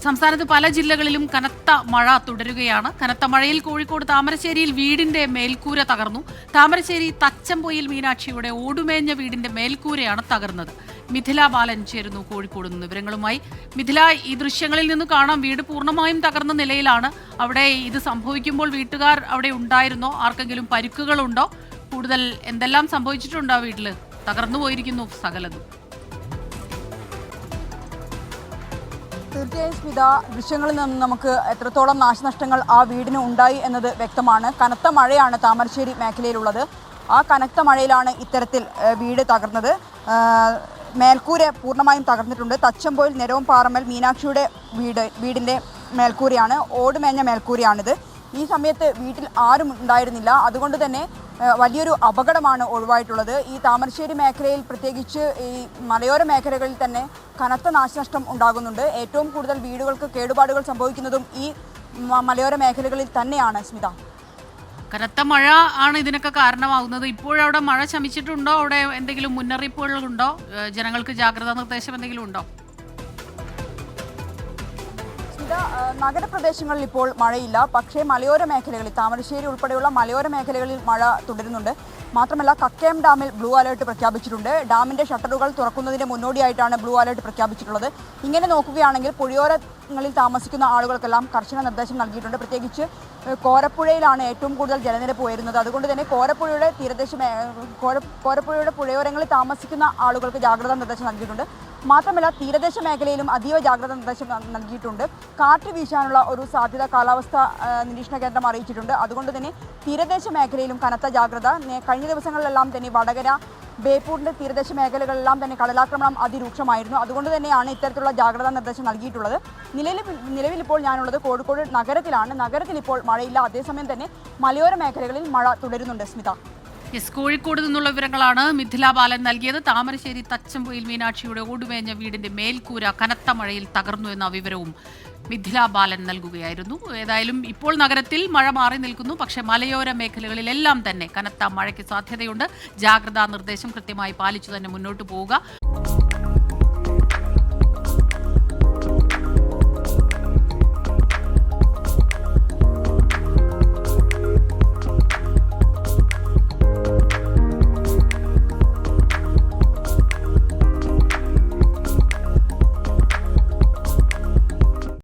സംസ്ഥാനത്ത് പല ജില്ലകളിലും കനത്ത മഴ തുടരുകയാണ്. കനത്ത മഴയിൽ കോഴിക്കോട് താമരശ്ശേരിയിൽ വീടിന്റെ മേൽക്കൂര തകർന്നു. താമരശ്ശേരി തച്ചമ്പൊയിൽ മീനാക്ഷിയുടെ ഓടുമേഞ്ഞ വീടിന്റെ മേൽക്കൂരയാണ് തകർന്നത്. മിഥില ബാലൻ ചേരുന്നു കോഴിക്കോട് നിന്ന് വിവരങ്ങളുമായി. മിഥില, ഈ ദൃശ്യങ്ങളിൽ നിന്ന് കാണാം വീട് പൂർണ്ണമായും തകർന്ന നിലയിലാണ്. അവിടെ ഇത് സംഭവിക്കുമ്പോൾ വീട്ടുകാർ അവിടെ ഉണ്ടായിരുന്നോ? ആർക്കെങ്കിലും പരിക്കുകളുണ്ടോ? കൂടുതൽ എന്തെല്ലാം സംഭവിച്ചിട്ടുണ്ടോ? വീട്ടില് തകർന്നു പോയിരിക്കുന്നു സകലതും. തീർച്ചയായും സ്മിത, ദൃശ്യങ്ങളിൽ നിന്ന് നമുക്ക് എത്രത്തോളം നാശനഷ്ടങ്ങൾ ആ വീടിന് ഉണ്ടായി എന്നത് വ്യക്തമാണ്. കനത്ത മഴയാണ് താമരശ്ശേരി മേഖലയിലുള്ളത്. ആ കനത്ത മഴയിലാണ് ഇത്തരത്തിൽ വീട് തകർന്നത്. മേൽക്കൂര പൂർണ്ണമായും തകർന്നിട്ടുണ്ട്. തച്ചമ്പൊയിൽ നെരവംപാറമ്മൽ മീനാക്ഷിയുടെ വീടിൻ്റെ മേൽക്കൂരയാണ്, ഓടുമേഞ്ഞ മേൽക്കൂരയാണിത്. ഈ സമയത്ത് വീട്ടിൽ ആരും ഉണ്ടായിരുന്നില്ല. അതുകൊണ്ട് തന്നെ വലിയൊരു അപകടമാണ് ഒഴിവായിട്ടുള്ളത്. ഈ താമരശ്ശേരി മേഖലയിൽ, പ്രത്യേകിച്ച് ഈ മലയോര മേഖലകളിൽ തന്നെ കനത്ത നാശനഷ്ടം ഉണ്ടാകുന്നുണ്ട്. ഏറ്റവും കൂടുതൽ വീടുകൾക്ക് കേടുപാടുകൾ സംഭവിക്കുന്നതും ഈ മലയോര മേഖലകളിൽ തന്നെയാണ് സ്മിത. കനത്ത മഴ ആണ് ഇതിനൊക്കെ കാരണമാകുന്നത്. ഇപ്പോഴവിടെ മഴ ശമിച്ചിട്ടുണ്ടോ? അവിടെ എന്തെങ്കിലും മുന്നറിയിപ്പുകളുണ്ടോ? ജനങ്ങൾക്ക് ജാഗ്രതാ നിർദ്ദേശം എന്തെങ്കിലും ഉണ്ടോ? നഗരപ്രദേശങ്ങളിൽ ഇപ്പോൾ മഴയില്ല. പക്ഷേ മലയോര മേഖലകളിൽ, താമരശ്ശേരി ഉൾപ്പെടെയുള്ള മലയോര മേഖലകളിൽ മഴ തുടരുന്നുണ്ട്. മാത്രമല്ല, കക്കയം ഡാമിൽ ബ്ലൂ അലേർട്ട് പ്രഖ്യാപിച്ചിട്ടുണ്ട്. ഡാമിൻ്റെ ഷട്ടറുകൾ തുറക്കുന്നതിന് മുന്നോടിയായിട്ടാണ് ബ്ലൂ അലേർട്ട് പ്രഖ്യാപിച്ചിട്ടുള്ളത്. ഇങ്ങനെ നോക്കുകയാണെങ്കിൽ പുഴയോരങ്ങളിൽ താമസിക്കുന്ന ആളുകൾക്കെല്ലാം കർശന നിർദ്ദേശം നൽകിയിട്ടുണ്ട്. പ്രത്യേകിച്ച് കോരപ്പുഴയിലാണ് ഏറ്റവും കൂടുതൽ ജലനിരപ്പ് ഉയരുന്നത്. അതുകൊണ്ട് തന്നെ കോരപ്പുഴയുടെ കോരപ്പുഴയുടെ പുഴയോരങ്ങളിൽ താമസിക്കുന്ന ആളുകൾക്ക് ജാഗ്രതാ നിർദ്ദേശം നൽകിയിട്ടുണ്ട്. മാത്രമല്ല, തീരദേശ മേഖലയിലും അതീവ ജാഗ്രതാ നിർദ്ദേശം നൽകിയിട്ടുണ്ട്. കാറ്റ് വീശാനുള്ള ഒരു സാധ്യത കാലാവസ്ഥാ നിരീക്ഷണ കേന്ദ്രം അറിയിച്ചിട്ടുണ്ട്. അതുകൊണ്ട് തന്നെ തീരദേശ മേഖലയിലും കനത്ത ജാഗ്രത. കഴിഞ്ഞ ദിവസങ്ങളിലെല്ലാം തന്നെ വടകര, ബേപ്പൂരിൻ്റെ തീരദേശ മേഖലകളിലെല്ലാം തന്നെ കടലാക്രമണം അതിരൂക്ഷമായിരുന്നു. അതുകൊണ്ട് തന്നെയാണ് ഇത്തരത്തിലുള്ള ജാഗ്രതാ നിർദ്ദേശം നൽകിയിട്ടുള്ളത്. നിലവിൽ ഇപ്പോൾ ഞാനുള്ളത് കോഴിക്കോട് നഗരത്തിലാണ്. നഗരത്തിൽ ഇപ്പോൾ മഴയില്ല. അതേസമയം തന്നെ മലയോര മേഖലകളിൽ മഴ തുടരുന്നുണ്ട് സ്മിത. കോഴിക്കോട് നിന്നുള്ള വിവരങ്ങളാണ് മിഥില ബാലൻ നൽകിയത്. താമരശ്ശേരി തച്ചമ്പൊയിൽ മീനാക്ഷിയുടെ ഓടുമേഞ്ഞ വീടിന്റെ മേൽക്കൂര കനത്ത മഴയിൽ തകർന്നു എന്ന വിവരവും മിഥില ബാലൻ നൽകുകയായിരുന്നു. ഏതായാലും ഇപ്പോൾ നഗരത്തിൽ മഴ മാറി നിൽക്കുന്നു. പക്ഷേ മലയോര മേഖലകളിലെല്ലാം തന്നെ കനത്ത മഴയ്ക്ക് സാധ്യതയുണ്ട്. ജാഗ്രതാ നിർദ്ദേശം കൃത്യമായി പാലിച്ചു തന്നെ മുന്നോട്ട് പോവുക.